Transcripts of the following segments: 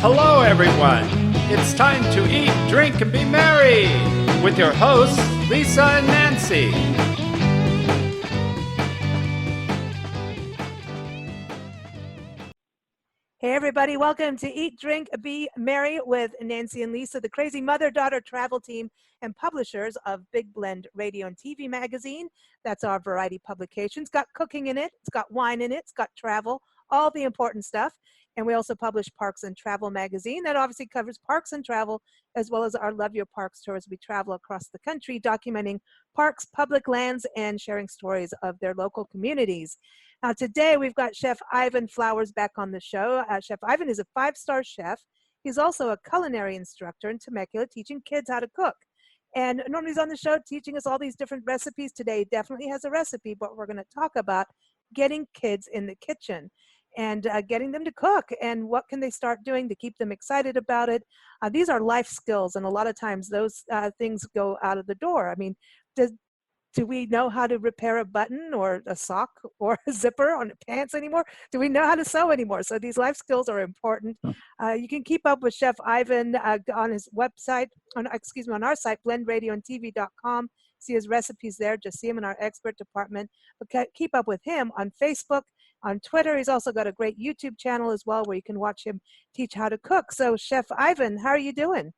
Hello, everyone. It's time to eat, drink, and be merry with your hosts, Lisa and Nancy. Hey, everybody. Welcome to Eat, Drink, Be Merry with Nancy and Lisa, the crazy mother-daughter travel team and publishers of Big Blend Radio and TV magazine. That's our variety publication. It's got cooking in it. It's got wine in it. It's got travel, all the important stuff. And we also publish Parks and Travel magazine that obviously covers parks and travel, as well as our Love Your Parks tours. We travel across the country documenting parks, public lands, and sharing stories of their local communities. Now today we've got Chef Ivan Flowers back on the show. Chef Ivan is a 5-star chef. He's also a culinary instructor in Temecula, teaching kids how to cook. And normally he's on the show teaching us all these different recipes. Today he definitely has a recipe, but we're going to talk about getting kids in the kitchen and getting them to cook, and what can they start doing to keep them excited about it. These are life skills, and a lot of times those things go out of the door. I mean, do we know how to repair a button or a sock or a zipper on pants anymore? Do we know how to sew anymore? So these life skills are important. You can keep up with Chef Ivan on his website, on our site, blendradioandtv.com. See his recipes there. Just see him in our expert department. But keep up with him on Facebook, on Twitter. He's also got a great YouTube channel as well where you can watch him teach how to cook. So Chef Ivan, how are you doing?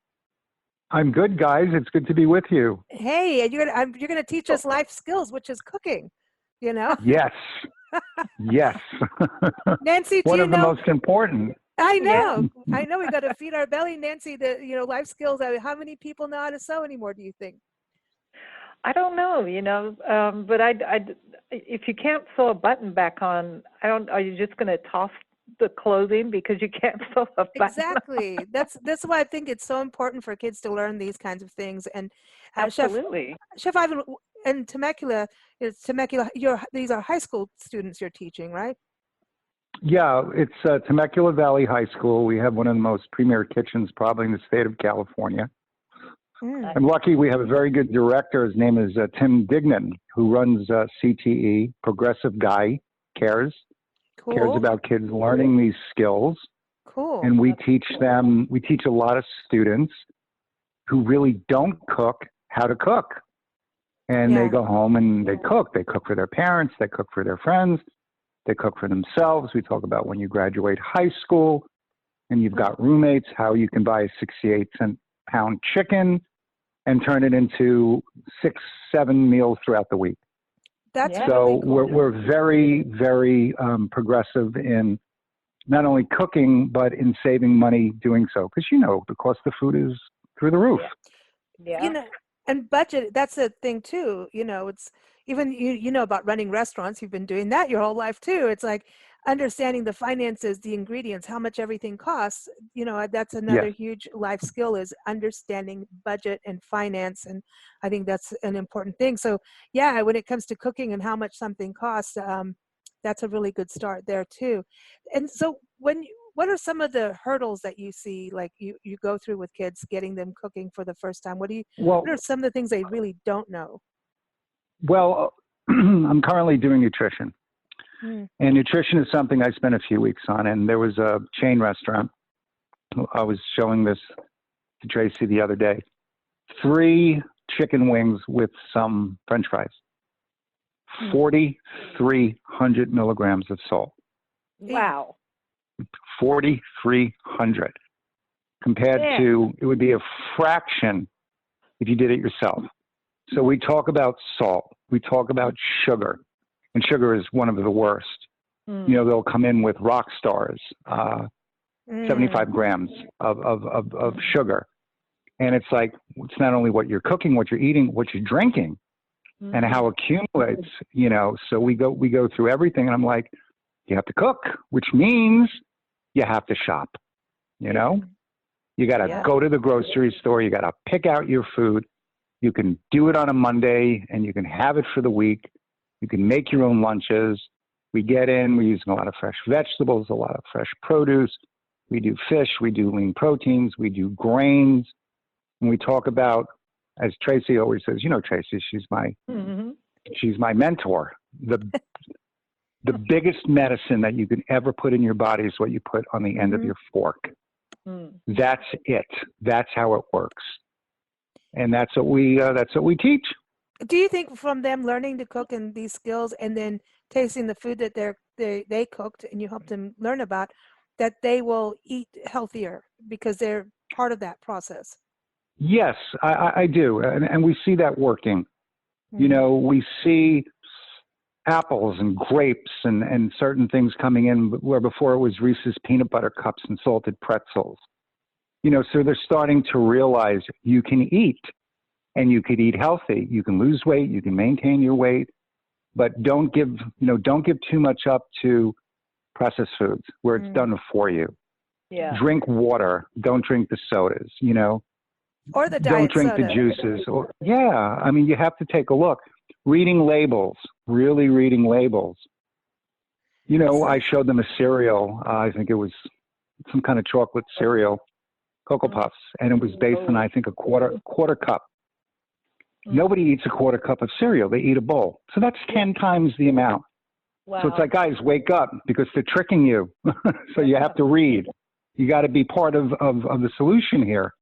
I'm good, guys. It's good to be with you. Hey, and you're gonna teach us life skills, which is cooking, you know? Yes. Yes. Nancy, one of the most important. I know. Yeah. I know. We got to feed our belly, Nancy. Life skills. How many people know how to sew anymore, do you think? I don't know, but if you can't sew a button back on, are you just going to toss the clothing because you can't sew a button? Exactly. That's why I think it's so important for kids to learn these kinds of things. And absolutely, Chef Ivan, in Temecula, these are high school students you're teaching, right? Yeah, it's Temecula Valley High School. We have one of the most premier kitchens probably in the state of California. I'm lucky we have a very good director. His name is Tim Dignan, who runs CTE, Progressive Guy Cares. Cool. Cares about kids learning these skills. Cool. And we teach a lot of students who really don't cook how to cook. And they go home and they cook. They cook for their parents. They cook for their friends. They cook for themselves. We talk about when you graduate high school and you've got roommates, how you can buy a 68-pound chicken and turn it into 6-7 meals throughout the week. That's so really cool. we're very, very progressive in not only cooking, but in saving money doing so. Because, the cost of food is through the roof. Yeah. And budget, that's the thing too. It's even, you know about running restaurants. You've been doing that your whole life too. It's like understanding the finances, the ingredients, how much everything costs. That's another huge life skill, is understanding budget and finance. And I think that's an important thing. So yeah, when it comes to cooking and how much something costs, that's a really good start there too. And so what are some of the hurdles that you see, like you go through with kids getting them cooking for the first time? What are some of the things they really don't know? Well, I'm currently doing nutrition. And nutrition is something I spent a few weeks on. And there was a chain restaurant. I was showing this to Tracy the other day. 3 chicken wings with some French fries. 4,300 milligrams of salt. Wow. 4,300 compared to, it would be a fraction if you did it yourself. So we talk about salt. We talk about sugar. And sugar is one of the worst. They'll come in with rock stars, 75 grams of sugar. And it's like, it's not only what you're cooking, what you're eating, what you're drinking, and how it accumulates, So we go through everything. And I'm like, you have to cook, which means you have to shop, You got to go to the grocery store. You got to pick out your food. You can do it on a Monday and you can have it for the week. You can make your own lunches. We get in, we're using a lot of fresh vegetables, a lot of fresh produce. We do fish, we do lean proteins, we do grains. And we talk about, as Tracy always says, Tracy, she's my mentor. The biggest medicine that you can ever put in your body is what you put on the end of your fork. That's it. That's how it works. And that's what we teach. Do you think from them learning to cook and these skills and then tasting the food that they cooked and you helped them learn about, that they will eat healthier because they're part of that process? Yes, I do. And we see that working. Mm-hmm. You know, we see apples and grapes and certain things coming in where before it was Reese's peanut butter cups and salted pretzels. You know, so they're starting to realize you can eat and you could eat healthy. You can lose weight, you can maintain your weight, but don't give too much up to processed foods where it's done for you. Yeah. Drink water. Don't drink the sodas, you know. Or the Don't diet drink soda. the juices. Or I mean, you have to take a look. Reading labels, really reading labels. You know, I showed them a cereal. I think it was some kind of chocolate cereal, Cocoa Puffs, and it was based on, I think, a quarter cup. Nobody eats a quarter cup of cereal. They eat a bowl. So that's 10 times the amount. Wow. So it's like, guys, wake up, because they're tricking you. So you have to read. You got to be part of the solution here.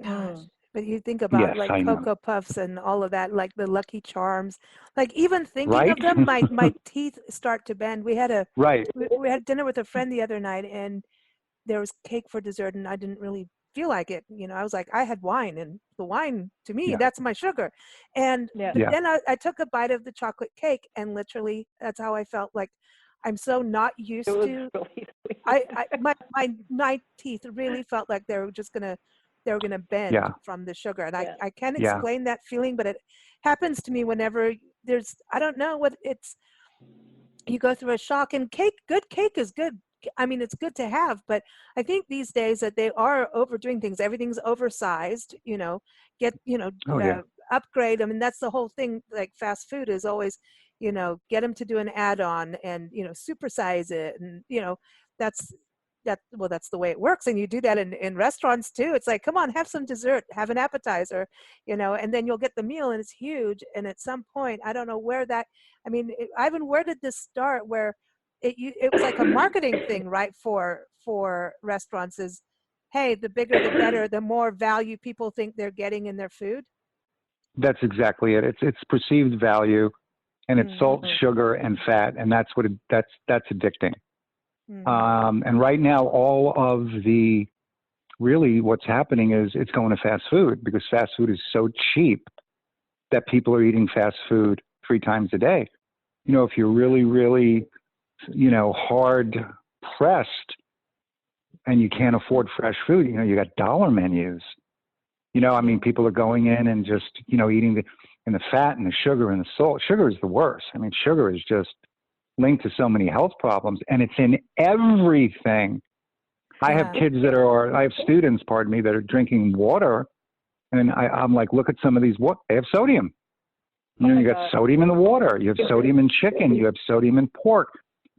Gosh. But you think about Yes, I know. Cocoa Puffs and all of that, like the Lucky Charms. Like even thinking Right? of them, my teeth start to bend. We had Right. we had dinner with a friend the other night, and there was cake for dessert, and I didn't really feel like it. You know, I was like, I had wine, and the wine to me, that's my sugar. And but then I took a bite of the chocolate cake, and literally that's how I felt. Like I'm so not used to. Really sweet. My teeth really felt like they were gonna bend from the sugar, and I can't explain that feeling, but it happens to me whenever I don't know what it's. You go through a shock, and good cake is good. I mean, it's good to have, but I think these days that they are overdoing things. Everything's oversized, you know, upgrade. I mean, that's the whole thing. Like fast food is always, you know, get them to do an add-on and, you know, supersize it. And, you know, that's the way it works. And you do that in restaurants too. It's like, come on, have some dessert, have an appetizer, you know, and then you'll get the meal and it's huge. And at some point, I don't know where Ivan, where did this start where it was like a marketing thing, right? For restaurants is, hey, the bigger, the better, the more value people think they're getting in their food. That's exactly it. It's perceived value, and it's salt, sugar, and fat, and that's addicting. And right now, all of what's happening is it's going to fast food, because fast food is so cheap that people are eating fast food 3 times a day. You know, if you're really, really, you know, hard pressed and you can't afford fresh food, you know, you got dollar menus. You know, I mean, people are going in and just, you know, eating the fat and the sugar and the salt. Sugar is the worst. I mean, sugar is just linked to so many health problems, and it's in everything. I have I have students, pardon me, that are drinking water, and I'm like, look at some of these, they have sodium. You know, you got sodium in the water, you have sodium in chicken, you have sodium in pork,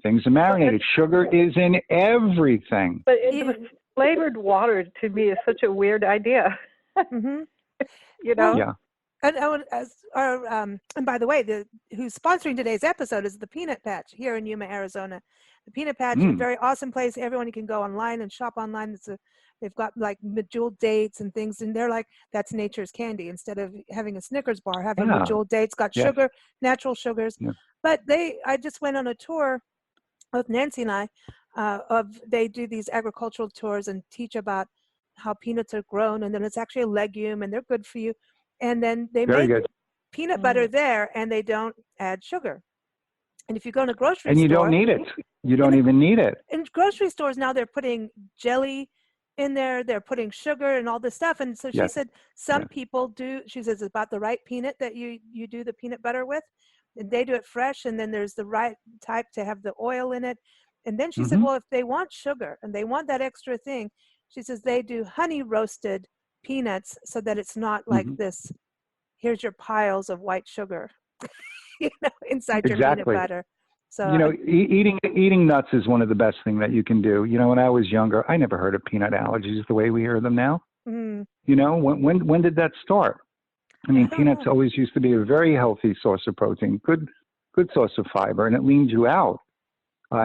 things are marinated. Sugar is in everything. But flavored water to me is such a weird idea. You know? Yeah. And by the way, who's sponsoring today's episode is the Peanut Patch here in Yuma, Arizona. The Peanut Patch is a very awesome place. Everyone can go online and shop online. They've got like Medjool dates and things, and they're like, that's nature's candy. Instead of having a Snickers bar, having Medjool dates, got sugar, natural sugars. Yeah. But I just went on a tour with Nancy and I. They do these agricultural tours and teach about how peanuts are grown, and then it's actually a legume, and they're good for you. And then they make peanut butter there, and they don't add sugar. And if you go in a grocery store... And you don't need it. You don't even need it. In grocery stores now, they're putting jelly in there. They're putting sugar and all this stuff. And so she said some people do... She says it's about the right peanut that you do the peanut butter with. And they do it fresh, and then there's the right type to have the oil in it. And then she said, well, if they want sugar and they want that extra thing, she says they do honey roasted peanuts so that it's not like this, here's your piles of white sugar, you know, inside your peanut butter. So, you know, eating nuts is one of the best things that you can do. You know, when I was younger, I never heard of peanut allergies the way we hear them now. You know, when did that start? I mean, peanuts always used to be a very healthy source of protein, good source of fiber, and it leans you out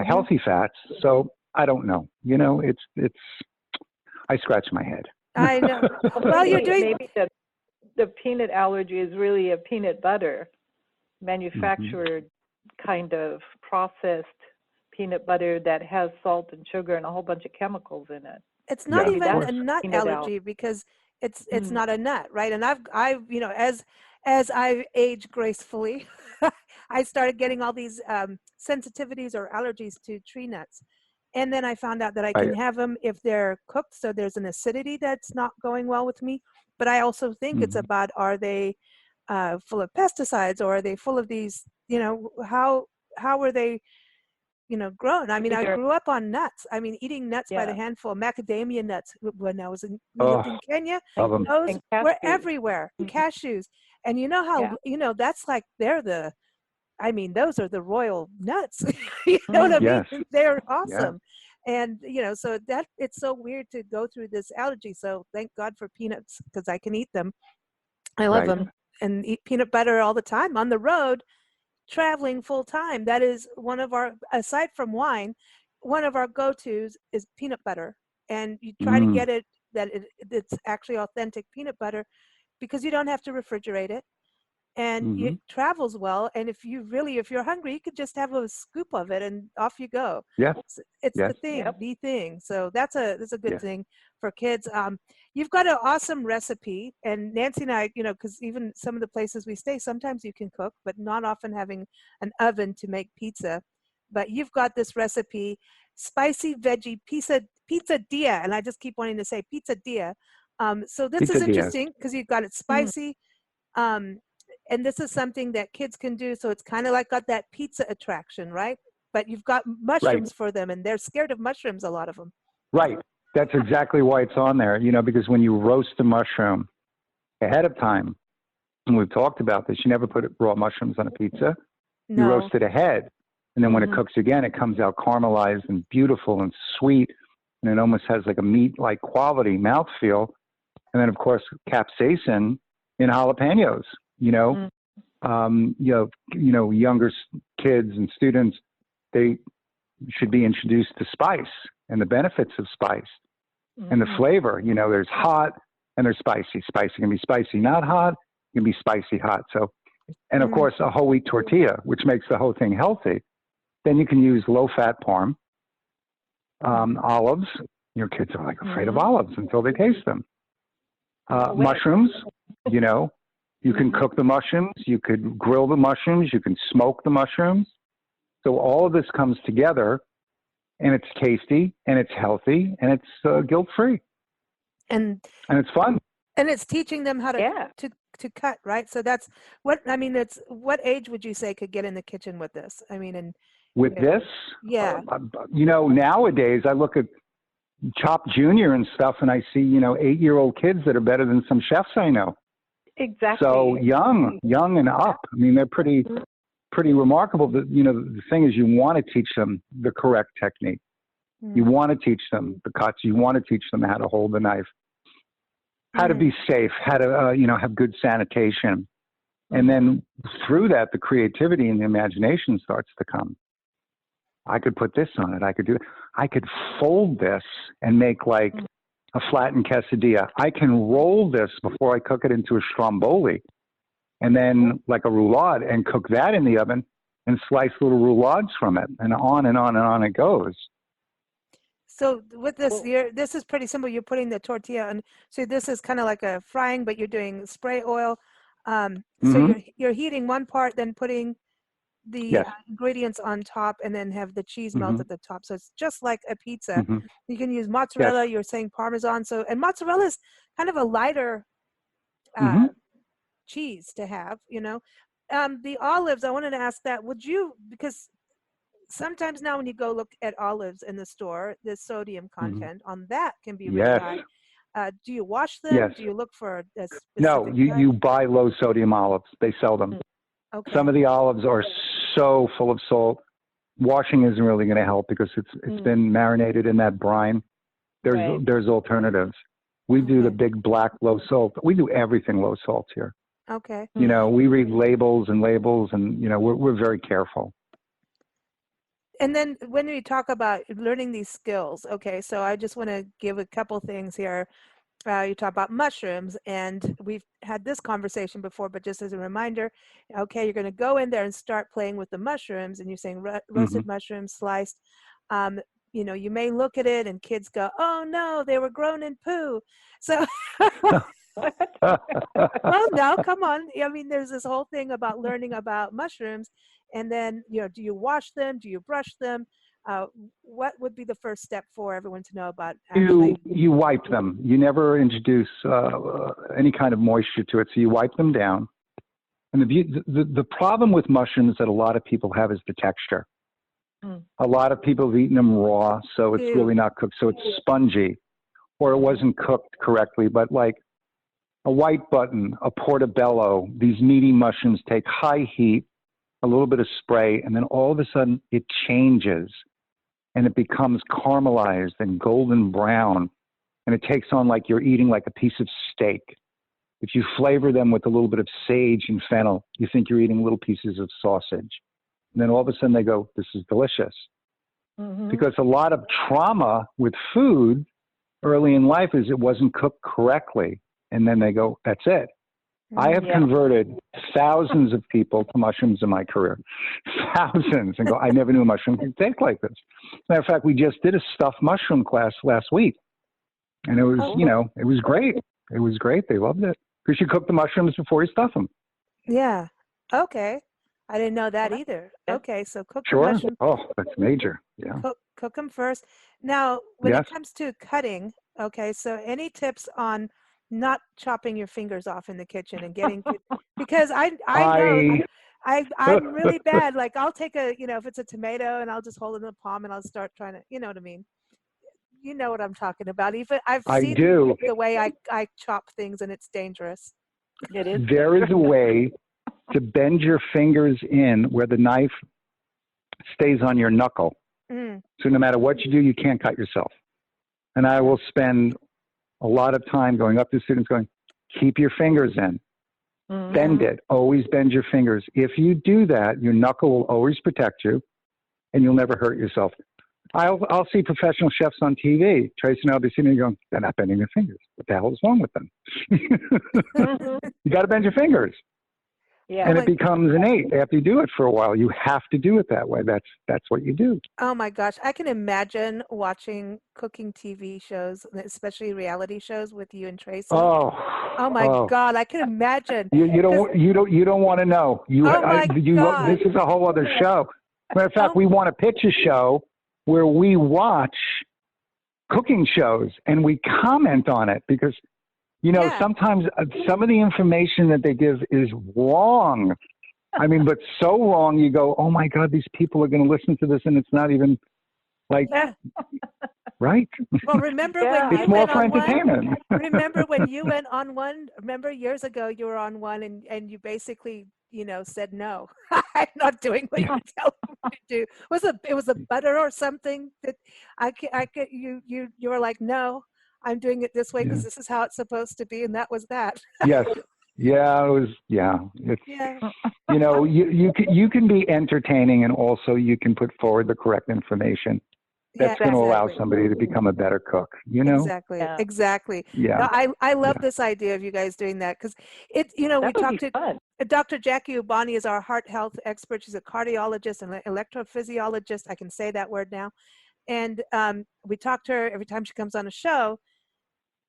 healthy fats. So I don't know. You know, it's I scratch my head. I know. Well, you're doing. Maybe the peanut allergy is really a peanut butter, manufactured kind of processed peanut butter that has salt and sugar and a whole bunch of chemicals in it. It's not Yeah, even of a nut Peanut allergy because it's Mm. not a nut, right? And I've you know, as I age gracefully, I started getting all these sensitivities or allergies to tree nuts. And then I found out that I can Right. have them if they're cooked, so there's an acidity that's not going well with me. But I also think it's Mhm. about, are they full of pesticides, or are they full of these, you know, how are they, you know, grown? I mean, I Either- grew up on nuts. I mean, eating nuts by the Yeah. handful, macadamia nuts when I was we Oh, lived in Kenya. love them. Those And were cashews. everywhere. Mhm. Cashews. And you know how, Yeah. you know, that's like, I mean, those are the royal nuts. You know what I Yes. mean? They're Yeah. awesome. And, you know, so that it's so weird to go through this allergy. So thank God for peanuts, because I can eat them. I love Right. them and eat peanut butter all the time on the road, traveling full time. That is one of our, aside from wine, one of our go-tos is peanut butter. And you try to Mm. get it that it's actually authentic peanut butter, because you don't have to refrigerate it, and Mhm. it travels well. And if you're hungry, you could just have a scoop of it and off you go. Yes. It's Yes. the thing. So that's a good Yes. thing for kids. You've got an awesome recipe, and Nancy and I, you know, because even some of the places we stay, sometimes you can cook, but not often having an oven to make pizza. But you've got this recipe, spicy veggie pizza dia, and I just keep wanting to say pizza dia. So this is Pizza Dia. interesting because you've got it spicy. And this is something that kids can do. So it's kind of like got that pizza attraction, right? But you've got mushrooms for them, and they're scared of mushrooms, a lot of them. Right. That's exactly why it's on there, you know, because when you roast a mushroom ahead of time, and we've talked about this, you never put raw mushrooms on a pizza. You No. roast it ahead. And then when it Mhm. cooks again, it comes out caramelized and beautiful and sweet. And it almost has like a meat-like quality, mouthfeel. And then, of course, capsaicin in jalapenos, you know. Younger kids and students, they should be introduced to spice and the benefits of spice and the Mhm. flavor. You know, there's hot and there's spicy. Spicy can be spicy, not hot. It can be spicy, hot. So, and of course, a whole wheat tortilla, which makes the whole thing healthy. Then you can use low-fat parm, olives. Your kids are like afraid of olives until they taste them. Wait. Mushrooms, you know, you can cook the mushrooms, you could grill the mushrooms, you can smoke the mushrooms. So all of this comes together, and it's tasty, and it's healthy, and it's guilt-free, And and it's fun. it's teaching them how to Yeah. to cut, right? So that's what I mean. It's what age would you say could get in the kitchen with this? I mean, and With this, yeah, you know, nowadays I look at Chop Junior and stuff, and I see, you know, 8-year-old kids that are better than some chefs I know. Exactly. So young and up. I mean, they're pretty remarkable. You know, the thing is, you want to teach them the correct technique. You want to teach them the cuts. You want to teach them how to hold the knife, how to be safe, how to, have good sanitation. And then through that, the creativity and the imagination starts to come. I could put this on it. I could do it. I could fold this and make like a flattened quesadilla. I can roll this before I cook it into a stromboli, and then like a roulade, and cook that in the oven and slice little roulades from it, and on and on and on it goes. So with this, this is pretty simple. You're putting the tortilla, and so this is kind of like a frying, but you're doing spray oil. So you're heating one part, then putting the ingredients on top, and then have the cheese melt at the top. So it's just like a pizza. You can use mozzarella. You're saying Parmesan. So, and mozzarella is kind of a lighter cheese to have, you know. The olives, I wanted to ask that, because sometimes now when you go look at olives in the store, the sodium content on that can be really high. Do you wash them? Yes. Do you look for a specific No, you buy low sodium olives. They sell them. Okay. Some of the olives are so full of salt. Washing isn't really going to help because it's been marinated in that brine. There's alternatives. We do the big black low salt. We do everything low salt here. Okay. You know, we read labels, and you know, we're very careful. And then when we talk about learning these skills, okay, so I just want to give a couple things here. You talk about mushrooms, and we've had this conversation before, but just as a reminder, okay, you're going to go in there and start playing with the mushrooms, and you're saying roasted mushrooms sliced. You may look at it and kids go, oh no, they were grown in poo. So, well, no, come on. I mean, there's this whole thing about learning about mushrooms, and then, do you wash them? Do you brush them? What would be the first step for everyone to know about actually? You wipe them. You never introduce any kind of moisture to it, so you wipe them down. And the problem with mushrooms that a lot of people have is the texture. A lot of people have eaten them raw, so it's really not cooked, so it's spongy, or it wasn't cooked correctly. But like a white button, a portobello, these meaty mushrooms take high heat, a little bit of spray, and then all of a sudden it changes. And it becomes caramelized and golden brown, and it takes on like you're eating like a piece of steak. If you flavor them with a little bit of sage and fennel, you think you're eating little pieces of sausage. And then all of a sudden they go, this is delicious. Because a lot of trauma with food early in life is it wasn't cooked correctly. And then they go, that's it. I have converted thousands of people to mushrooms in my career. Thousands. And go, I never knew a mushroom could taste like this. Matter of fact, we just did a stuffed mushroom class last week. And it was, it was great. It was great. They loved it. Because you cook the mushrooms before you stuff them. Yeah. Okay. I didn't know that either. Okay. So cook the Sure. mushrooms. Oh, that's major. Yeah. Cook them first. Now, when it comes to cutting, okay, so any tips on not chopping your fingers off in the kitchen and getting because I know I'm really bad. Like I'll take if it's a tomato and I'll just hold it in the palm and I'll start trying to, you know what I mean? You know what I'm talking about. Even I've seen the way I chop things, and it's dangerous. It is. There is a way to bend your fingers in where the knife stays on your knuckle. So no matter what you do, you can't cut yourself. And I will spend a lot of time going up to students going, keep your fingers in, bend it, always bend your fingers. If you do that, your knuckle will always protect you and you'll never hurt yourself. I'll see professional chefs on TV. Tracy and I'll be sitting there going, they're not bending their fingers. What the hell is wrong with them? You got to bend your fingers. Yeah. And it becomes innate. After you do it for a while, you have to do it that way. That's what you do. Oh my gosh. I can imagine watching cooking TV shows, especially reality shows with you and Tracy. Oh my God. I can imagine. You don't want to know. God. This is a whole other show. Matter of fact, we want to pitch a show where we watch cooking shows and we comment on it because sometimes some of the information that they give is wrong. I mean, but so wrong, you go, oh my God, these people are going to listen to this and it's not even like, right? Well, remember when it's more for entertainment. Remember when you went on one, years ago, you were on one and you basically, said, no, I'm not doing what you're telling me to do. It was a butter or something that you were like, no. I'm doing it this way because this is how it's supposed to be, and that was that. Yes. Yeah, it was. Yeah. It's, you can be entertaining, and also you can put forward the correct information. That's going to allow somebody to become a better cook. Exactly. Yeah. Exactly. Yeah. No, I love this idea of you guys doing that because we talked to Dr. Jackie Ubani is our heart health expert. She's a cardiologist and an electrophysiologist. I can say that word now. And we talk to her every time she comes on a show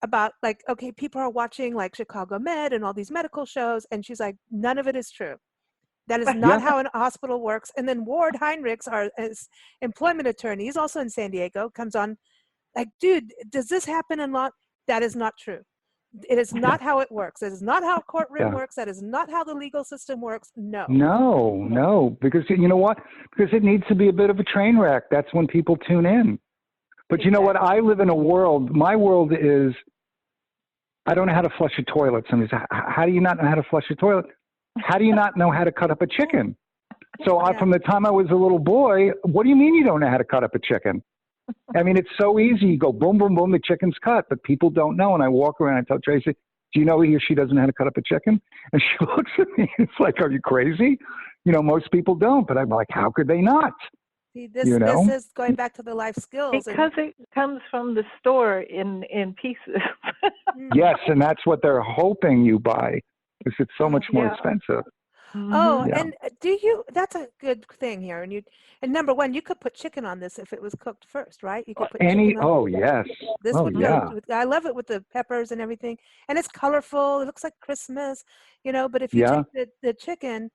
about like, okay, people are watching like Chicago Med and all these medical shows. And she's like, none of it is true. That is not how a hospital works. And then Ward Heinrichs, our employment attorney, he's also in San Diego, comes on like, dude, does this happen a lot? That is not true. It is not how it works. It is not how a courtroom works. That is not how the legal system works. No. No, because you know what? Because it needs to be a bit of a train wreck. That's when people tune in. But you know what? I live in a world, my world is, I don't know how to flush a toilet. Somebody says, how do you not know how to flush a toilet? How do you not know how to cut up a chicken? So from the time I was a little boy, what do you mean you don't know how to cut up a chicken? I mean, it's so easy. You go boom, boom, boom, the chicken's cut, but people don't know. And I walk around and I tell Tracy, do you know he or she doesn't know how to cut up a chicken? And she looks at me. It's like, are you crazy? Most people don't. But I'm like, how could they not? See, this you know? is going back to the life skills. Because it comes from the store in pieces. Yes, and that's what they're hoping you buy, because it's so much more Yeah. expensive. Oh, Yeah. and that's a good thing here. And number one, you could put chicken on this if it was cooked first, right? You could put chicken on. Oh, yes. This Oh, would yeah. go. I love it with the peppers and everything, and it's colorful. It looks like Christmas, But if you Yeah. take the chicken,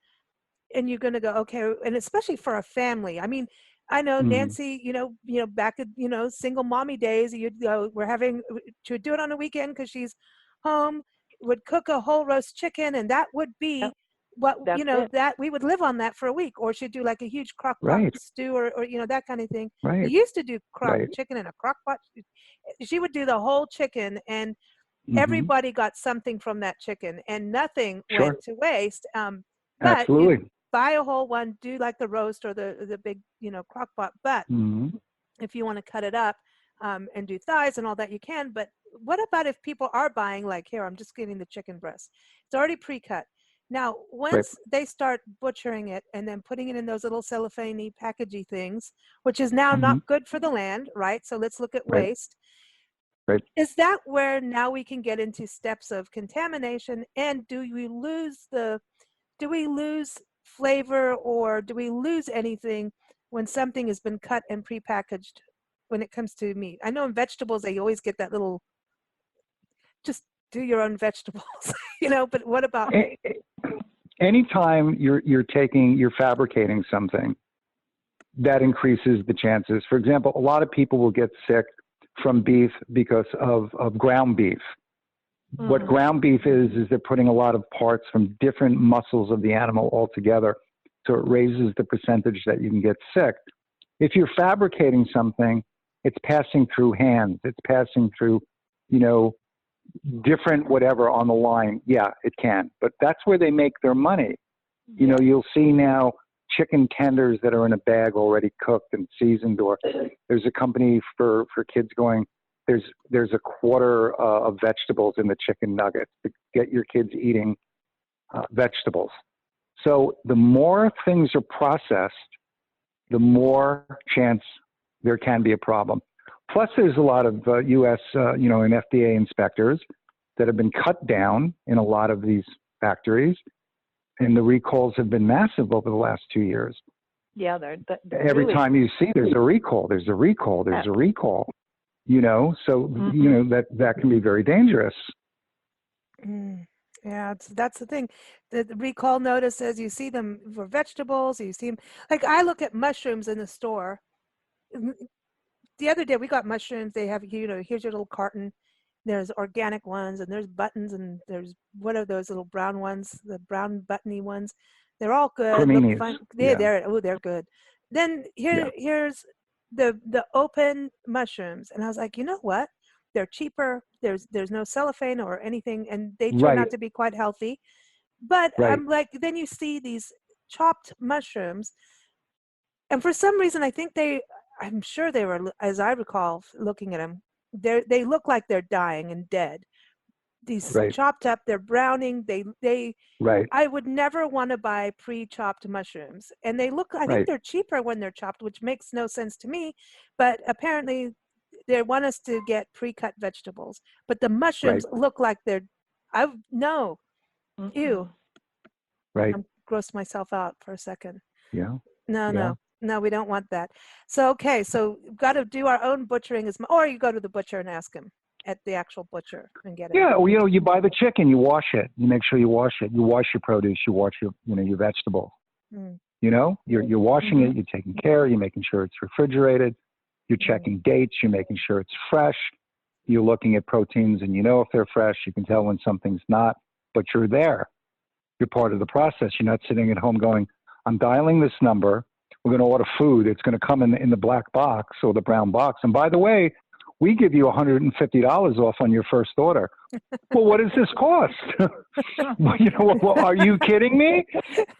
and you're going to go, okay, and especially for a family. I mean, I know Nancy, back at single mommy days, you'd go, she would do it on a weekend because she's home, would cook a whole roast chicken, and that would be what That's it. that we would live on that for a week. Or she'd do like a huge crock pot Right. stew, or that kind of thing. Right. We used to do Right. chicken in a crock pot. She would do the whole chicken, and Mhm. everybody got something from that chicken, and nothing Sure. went to waste. But Absolutely. buy a whole one, do like the roast or the big crock pot. But Mhm. if you want to cut it up and do thighs and all that, you can. But what about if people are buying, like, here, I'm just getting the chicken breast, it's already pre-cut. Now once they start butchering it and then putting it in those little cellophane packagey things, which is now not good for the land, right? So let's look at Right. waste. Right. Is that where now we can get into steps of contamination? And do we lose flavor, or do we lose anything when something has been cut and prepackaged when it comes to meat? I know in vegetables they always get that little, just do your own vegetables, but what about meat? Anytime you're fabricating something, that increases the chances. For example, a lot of people will get sick from beef because of ground beef. What ground beef is they're putting a lot of parts from different muscles of the animal all together. So it raises the percentage that you can get sick. If you're fabricating something, it's passing through hands. It's passing through, different whatever on the line. Yeah, it can. But that's where they make their money. You'll see now chicken tenders that are in a bag already cooked and seasoned, or there's a company for kids going, there's a quarter of vegetables in the chicken nuggets to get your kids eating vegetables. So the more things are processed, the more chance there can be a problem. Plus, there's a lot of U.S. And FDA inspectors that have been cut down in a lot of these factories, and the recalls have been massive over the last 2 years. Yeah, they're Every really, time you see there's a recall, there's a recall, there's a recall. So that can be very dangerous. Yeah, that's the thing. The recall notices, you see them for vegetables, you see them, like I look at mushrooms in the store. The other day we got mushrooms. They have, here's your little carton. There's organic ones, and there's buttons, and there's, what are those little brown ones, the brown buttony ones? They're all good. Creminis. Look fine. Yeah. They're good. Then here's the open mushrooms, and I was like, you know what? They're cheaper. There's no cellophane or anything, and they turn out to be quite healthy. But I'm like, then you see these chopped mushrooms, and for some reason, I'm sure they were, as I recall looking at them, they look like they're dying and dead. These chopped up, they're browning. I would never want to buy pre-chopped mushrooms, and they look, I think they're cheaper when they're chopped, which makes no sense to me. But apparently, they want us to get pre-cut vegetables. But the mushrooms look like they're, ew. Right. I'm grossed myself out for a second. Yeah. No, we don't want that. So, so we've got to do our own butchering, or you go to the butcher and ask him at the actual butcher and get it. Yeah, well, you buy the chicken, you wash it. You make sure you wash it. You wash your produce, you wash your vegetables. You're washing it, you're taking care, you're making sure it's refrigerated, you're checking dates, you're making sure it's fresh. You're looking at proteins, and if they're fresh. You can tell when something's not, but you're there. You're part of the process. You're not sitting at home going, I'm dialing this number. We're going to order food. It's going to come in the black box or the brown box. And by the way, we give you $150 off on your first order. Well, what does this cost? Are you kidding me?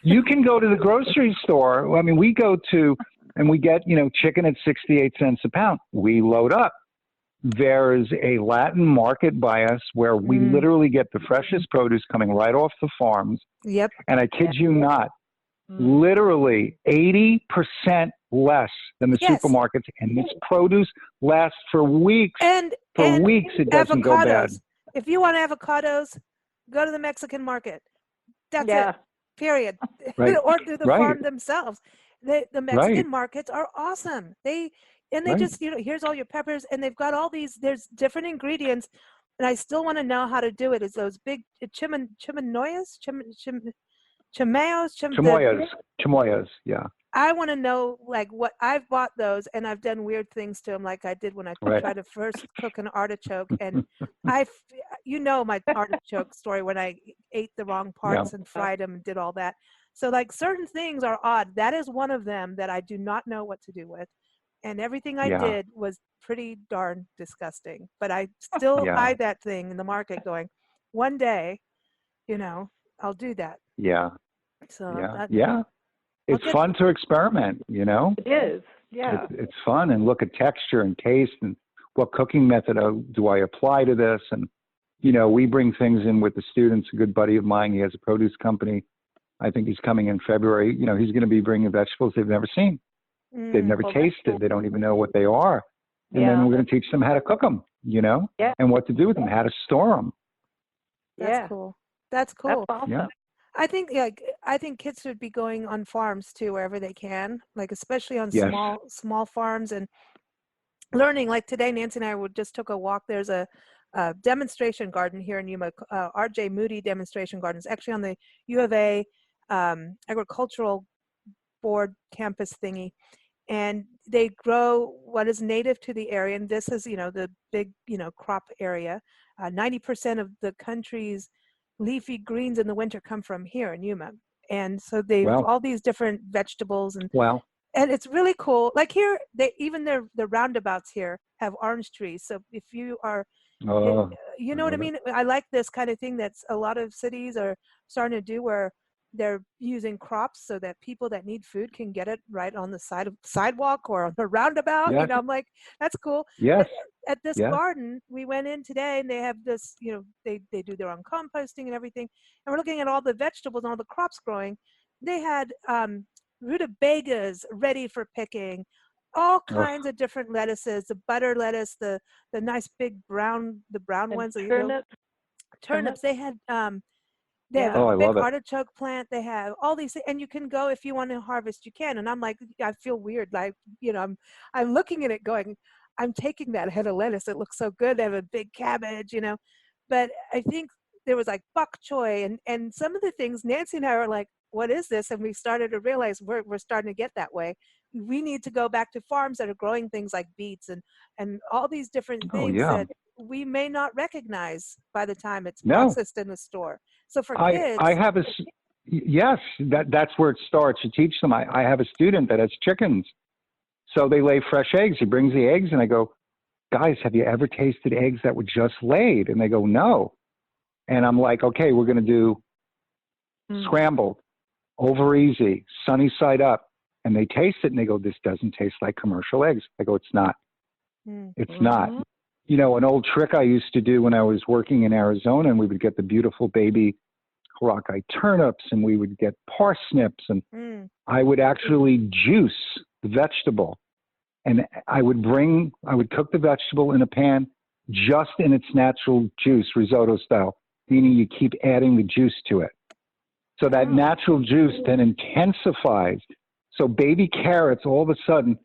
You can go to the grocery store. I mean, we go to, and we get, chicken at 68 cents a pound. We load up. There is a Latin market by us where we literally get the freshest produce coming right off the farms. Yep. And I kid you not, literally 80% less than the Yes. supermarkets, and this produce lasts for weeks. And Weeks it doesn't go bad. avocados. If you want avocados, go to the Mexican market. That's Yeah. it. Period. Right. Or to the Right. farm themselves. The Mexican Right. markets are awesome. They Right. just, here's all your peppers, and they've got all these. There's different ingredients, and I still want to know how to do it. It's those big chimoyas, Chamoyas, yeah. I want to know, like, what I've bought those, and I've done weird things to them, like I did when I Right. tried to first cook an artichoke, and my artichoke story when I ate the wrong parts and fried them and did all that. So, like, certain things are odd. That is one of them that I do not know what to do with, and everything I did was pretty darn disgusting. But I still buy that thing in the market, going, one day, I'll do that. Yeah. So Yeah. It's fun to experiment, It is. Yeah. It's fun, and look at texture and taste and what cooking method do I apply to this. And, we bring things in with the students. A good buddy of mine, he has a produce company. I think he's coming in February. He's going to be bringing vegetables they've never seen. They've never tasted. They don't even know what they are. And then we're going to teach them how to cook them, and what to do with them, how to store them. That's cool. That's cool. That's awesome. Yeah. I think kids should be going on farms too, wherever they can, like especially on Yes. small farms, and learning. Like today, Nancy and I just took a walk. There's a demonstration garden here in Yuma, R.J. Moody Demonstration Garden. It's actually on the U of A agricultural board campus thingy, and they grow what is native to the area. And this is the big crop area. 90% of the country's leafy greens in the winter come from here in Yuma, and so they have all these different vegetables, and it's really cool. Like here, the roundabouts here have orange trees. So if you are, you know what I mean. I like this kind of thing that's a lot of cities are starting to do, where they're using crops so that people that need food can get it right on the sidewalk or on the roundabout. Yes. I'm like, that's cool. Yes. At this garden, we went in today, and they have this, they do their own composting and everything. And we're looking at all the vegetables and all the crops growing. They had rutabagas ready for picking, all kinds of different lettuces, the butter lettuce, the nice big brown ones. Turnips. They had they have a big artichoke plant. They have all these things, and you can go if you want to harvest, you can. And I'm like, I feel weird, like I'm looking at it, going, I'm taking that head of lettuce. It looks so good. They have a big cabbage, But I think there was like bok choy and some of the things. Nancy and I were like, what is this? And we started to realize we're starting to get that way. We need to go back to farms that are growing things like beets and all these different things that we may not recognize by the time it's processed in the store. So for kids, I have that's where it starts. You teach them. I have a student that has chickens, so they lay fresh eggs. He brings the eggs, and I go, guys, have you ever tasted eggs that were just laid? And they go, no. And I'm like, okay, we're going to do scrambled, over easy, sunny side up. And they taste it, and they go, this doesn't taste like commercial eggs. I go, it's not. It's not. An old trick I used to do when I was working in Arizona, and we would get the beautiful baby Harakei turnips, and we would get parsnips, and I would actually juice the vegetable. And I would cook the vegetable in a pan just in its natural juice, risotto style, meaning you keep adding the juice to it. So that natural juice then intensifies. So baby carrots all of a sudden,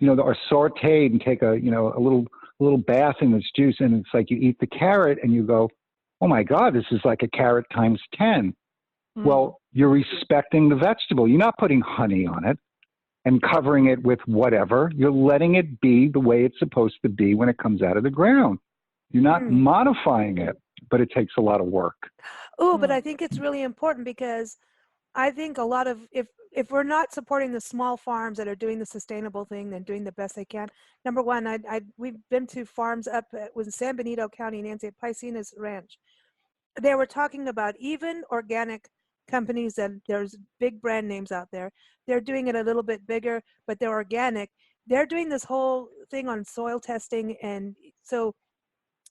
are sauteed and take a little bath in this juice, and it's like you eat the carrot and you go, oh my God, this is like a carrot times 10. Well, you're respecting the vegetable. You're not putting honey on it and covering it with whatever. You're letting it be the way it's supposed to be when it comes out of the ground. You're not modifying it, but it takes a lot of work. Oh, but I think it's really important, because I think a lot of, if we're not supporting the small farms that are doing the sustainable thing and doing the best they can, number one, we've been to farms up with San Benito County, Nancy, at Piscinas Ranch. They were talking about even organic companies, that there's big brand names out there. They're doing it a little bit bigger, but they're organic. They're doing this whole thing on soil testing. And so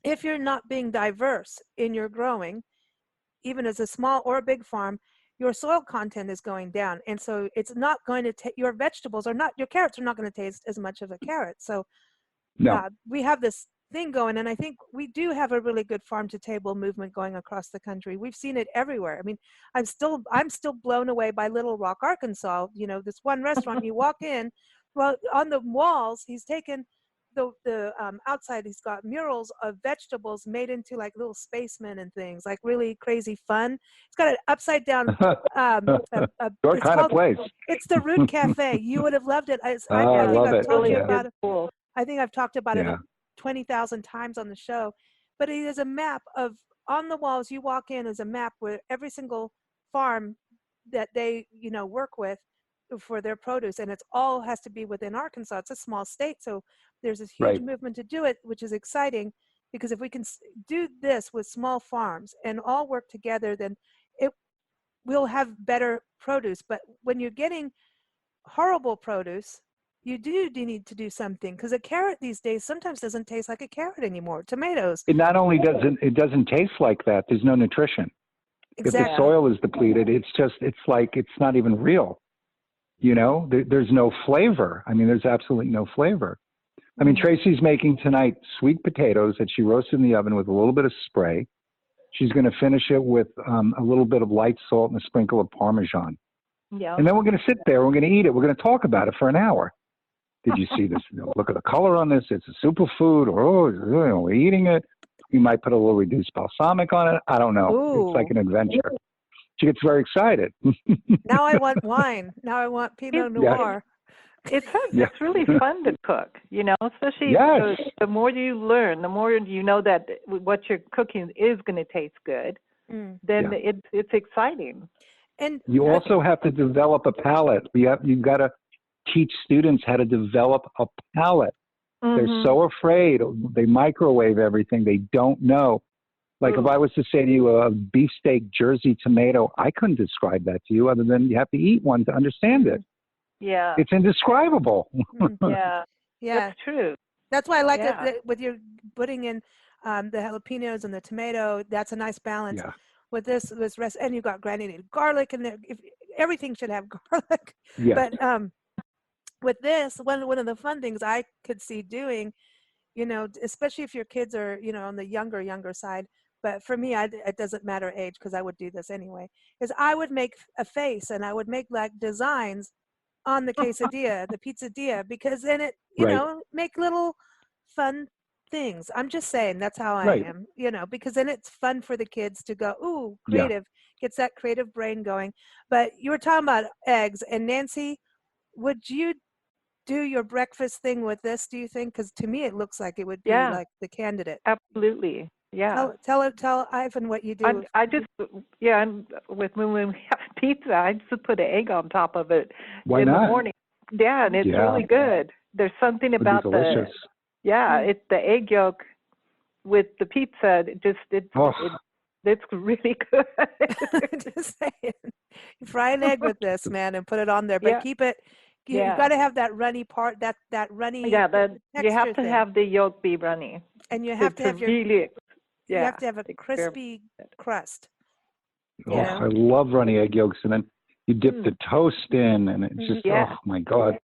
if you're not being diverse in your growing, even as a small or a big farm, your soil content is going down. And so it's not going to take, your carrots are not going to taste as much of a carrot. So No. we have this thing going, and I think we do have a really good farm to table movement going across the country. We've seen it everywhere. I mean, I'm still blown away by Little Rock, Arkansas. You know, this one restaurant you walk in, well, on the walls, he's taken the outside, he's got murals of vegetables made into like little spacemen and things, like really crazy fun. It's got an upside down Your kind of place. It's the Root Cafe. You would have loved it. I love I've it. told you Yeah. about it. Cool. I think I've talked about it Yeah. 20,000 times on the show, but it is a map of, on the walls you walk in is a map where every single farm that they, you know, work with for their produce, and it's all has to be within Arkansas. It's a small state, so there's this huge Right. movement to do it, which is exciting, because if we can do this with small farms and all work together, then we'll have better produce. But when you're getting horrible produce, you do need to do something, because a carrot these days sometimes doesn't taste like a carrot anymore. Tomatoes. It not only doesn't taste like that, there's no nutrition. If the Exactly. soil is depleted, it's like it's not even real. You know, there's no flavor. I mean, there's absolutely no flavor. I mean, Tracy's making tonight sweet potatoes that she roasted in the oven with a little bit of spray. She's going to finish it with a little bit of light salt and a sprinkle of Parmesan. Yeah. And then we're going to sit there. We're going to eat it. We're going to talk about it for an hour. Did you see this? Look at the color on this. It's a superfood. Or, we're eating it. We might put a little reduced balsamic on it. I don't know. Ooh. It's like an adventure. She gets very excited. Now I want wine. Now I want Pinot Noir. It's Yeah. it's really fun to cook, you know, especially Yes. the more you learn, the more you know that what you're cooking is going to taste good. Mm. Then Yeah. it's exciting. And You also have to develop a palate. You've got to teach students how to develop a palate. They're Mhm. so afraid. They microwave everything. They don't know. Like if I was to say to you a beefsteak Jersey tomato, I couldn't describe that to you other than you have to eat one to understand it. Yeah. It's indescribable. Yeah. yeah, That's true. that's why I like Yeah. it with your putting in the jalapenos and the tomato. That's a nice balance. Yeah. With this rest, and you've got granulated garlic, and everything should have garlic. Yeah. But with this, one of the fun things I could see doing, you know, especially if your kids are, you know, on the younger side, but for me, it doesn't matter age, because I would do this anyway, is I would make a face and I would make like designs on the quesadilla, the pizzadilla, because then it, you Right. know, make little fun things. I'm just saying that's how I Right. am, you know, because then it's fun for the kids to go, ooh, Yeah. creative, gets that creative brain going. But you were talking about eggs, and Nancy, would you do your breakfast thing with this, do you think? Because to me, it looks like it would be Yeah. like the candidate. Absolutely. Yeah. Tell Ivan what you do. I just, yeah, and when we have pizza, I just put an egg on top of it Why in not? the morning. Yeah, and it's Yeah. really good. There's something Would be about delicious. it's the egg yolk with the pizza. Oh. It's really good. Just saying. You fry an egg with this, man, and put it on there, but Yeah. keep it. You've Yeah. got to have that runny part, that runny. Yeah, you have texture to thing. have the yolk be runny. And you have to have really, you have to have a experiment. crispy crust. Oh, Yeah. I love runny egg yolks. And then you dip the toast in, and it's just, Yeah. oh, my God.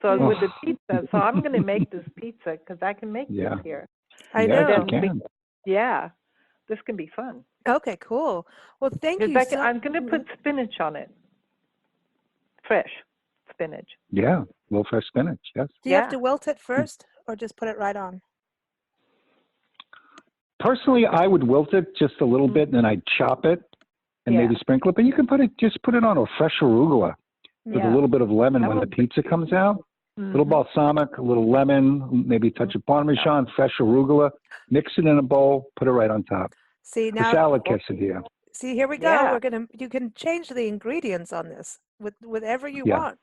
So Mm. with the pizza, so I'm going to make this pizza because I can make Yeah. this here. I yes, know. you can. Yeah, this can be fun. Okay, cool. Well, thank In you. fact, So, I'm going to put spinach on it. Fresh spinach. Yeah. Little fresh spinach. Yes. do you have yeah. to wilt it first, or just put it right on? Personally, I would wilt it just a little bit, and then I'd chop it and Yeah. maybe sprinkle it. But you can just put it on a fresh arugula with Yeah. a little bit of lemon That when the would be pizza comes out. A little Mhm. balsamic, a little lemon, maybe a touch of Parmesan, fresh arugula. Mix it in a bowl, put it right on top. See The now. salad quesadilla. See, here we go. Yeah. You can change the ingredients on this with whatever you Yeah. want.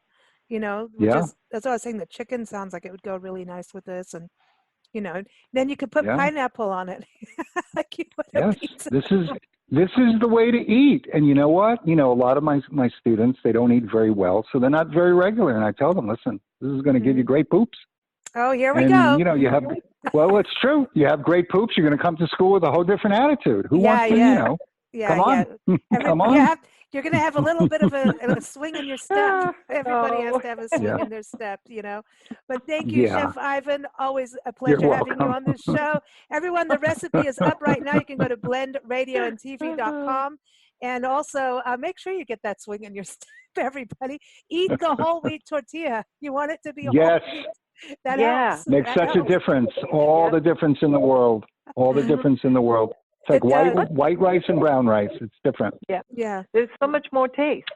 You know, which Yeah. that's what I was saying. The chicken sounds like it would go really nice with this, and you know, then you could put Yeah. pineapple on it. Like you would a Yes, pizza. this is the way to eat. And you know what? You know, a lot of my students, they don't eat very well, so they're not very regular. And I tell them, listen, this is going to give you great poops. Oh, here we And go. you know, you have well, it's true. You have great poops. You're going to come to school with a whole different attitude. Who Yeah, wants to, yeah. you know? Yeah, Come on, yeah. come on. You're going to have a little bit of a swing in your step. Everybody has Oh. to have a swing Yeah. in their step, But thank you, Yeah. Chef Ivan. Always a pleasure having you on the show. Everyone, the recipe is up right now. You can go to blendradioandtv.com. And also, make sure you get that swing in your step, everybody. Eat the whole wheat tortilla. You want it to be Yes. whole wheat. That Yeah. helps. Makes That such a helps. difference. All the difference in the world. All the difference in the world. It's like It does. white rice and brown rice. It's different. Yeah, There's so much more taste.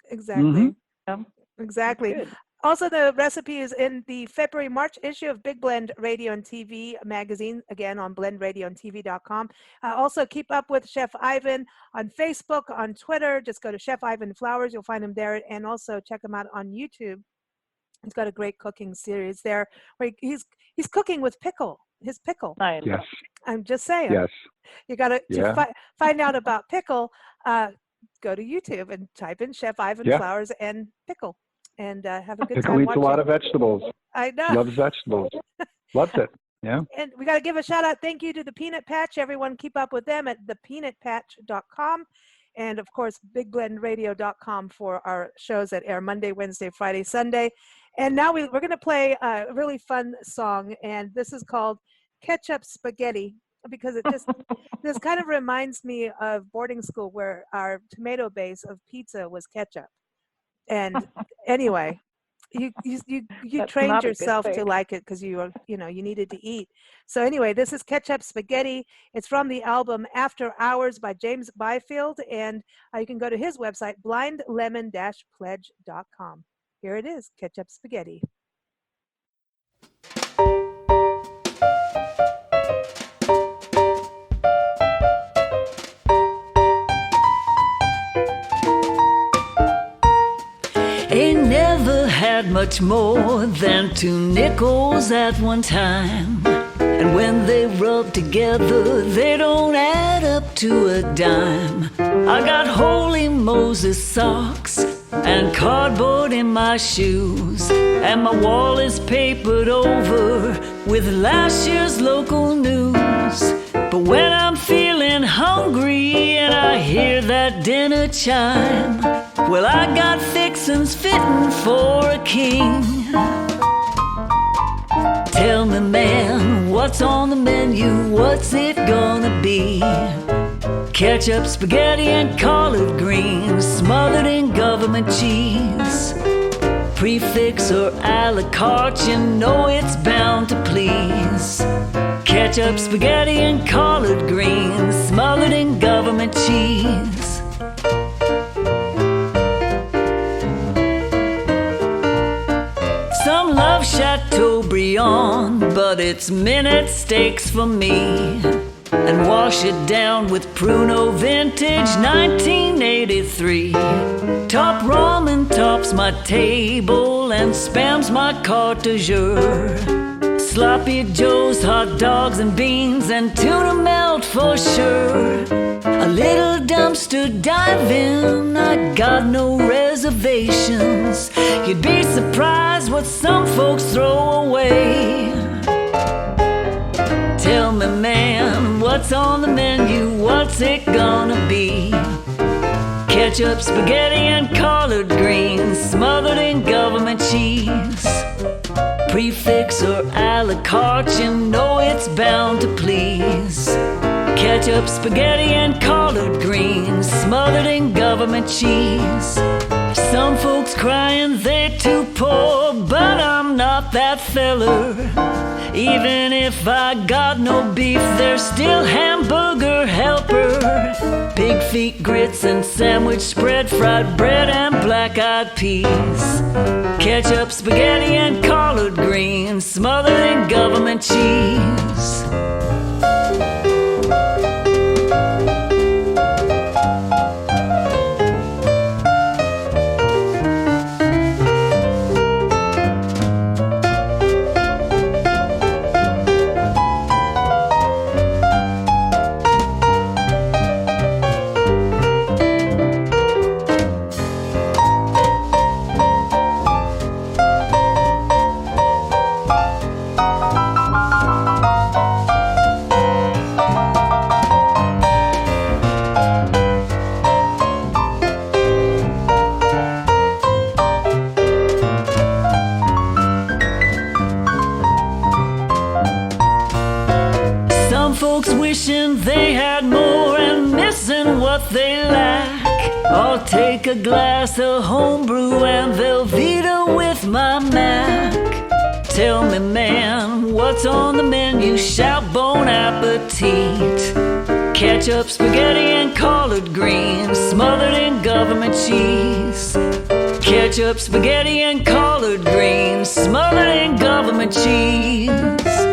exactly. Yeah. Exactly. Good. Also, the recipe is in the February-March issue of Big Blend Radio and TV magazine, again on blendradioandtv.com. Also, keep up with Chef Ivan on Facebook, on Twitter. Just go to Chef Ivan Flowers. You'll find him there. And also check him out on YouTube. He's got a great cooking series there where he's cooking with his pickle. Nice. Yes. I'm just saying. Yes. You got Yeah. to find out about pickle. Go to YouTube and type in Chef Ivan Yeah. Flowers and pickle. And have a good Pickle time eats watching. a lot of vegetables. I know. Loves vegetables. Loves it. Yeah. And we got to give a shout out. Thank you to the Peanut Patch. Everyone keep up with them at thepeanutpatch.com. And of course, bigblendradio.com for our shows that air Monday, Wednesday, Friday, Sunday. And now we're going to play a really fun song. And this is called Ketchup Spaghetti, because it just, this kind of reminds me of boarding school where our tomato base of pizza was ketchup. And anyway, you That's trained not a good yourself to thing. like it because you needed to eat. So anyway, this is Ketchup Spaghetti. It's from the album After Hours by James Byfield, and you can go to his website, blindlemon-pledge.com. Here it is, Ketchup Spaghetti. Ain't never had much more than 2 nickels at one time. And when they rub together, they don't add up to a dime. I got Holy Moses socks and cardboard in my shoes, and my wall is papered over with last year's local news. But when I'm feeling hungry and I hear that dinner chime, well, I got fixins' fitting for a king. Tell me, man, what's on the menu? What's it gonna be? Ketchup, spaghetti, and collard greens smothered in government cheese. Prefix or a la carte, you know it's bound to please. Ketchup, spaghetti, and collard greens smothered in government cheese. Some love Chateaubriand, but it's minute steaks for me. And wash it down with Pruno Vintage 1983. Top ramen tops my table and spams my carte du jour. Sloppy Joe's, hot dogs and beans, and tuna melt for sure. A little dumpster diving, I got no reservations. You'd be surprised what some folks throw away. Tell me, man, what's on the menu? What's it gonna be? Ketchup, spaghetti, and collard greens smothered in government cheese. Prefix or a la carte, you know it's bound to please. Ketchup, spaghetti, and collard greens smothered in government cheese. Some folks crying they're too poor, but I'm not that feller. Even if I got no beef, there's still hamburger helper. Pig feet, grits, and sandwich spread, fried bread, and black-eyed peas. Ketchup, spaghetti, and collard greens smothered in government cheese. wishing they had more and missing what they lack. I'll take a glass of homebrew and Velveeta with my Mac. Tell me, man, what's on the menu? Shout bon appetit. Ketchup, spaghetti, and collard greens smothered in government cheese. Ketchup, spaghetti, and collard greens smothered in government cheese.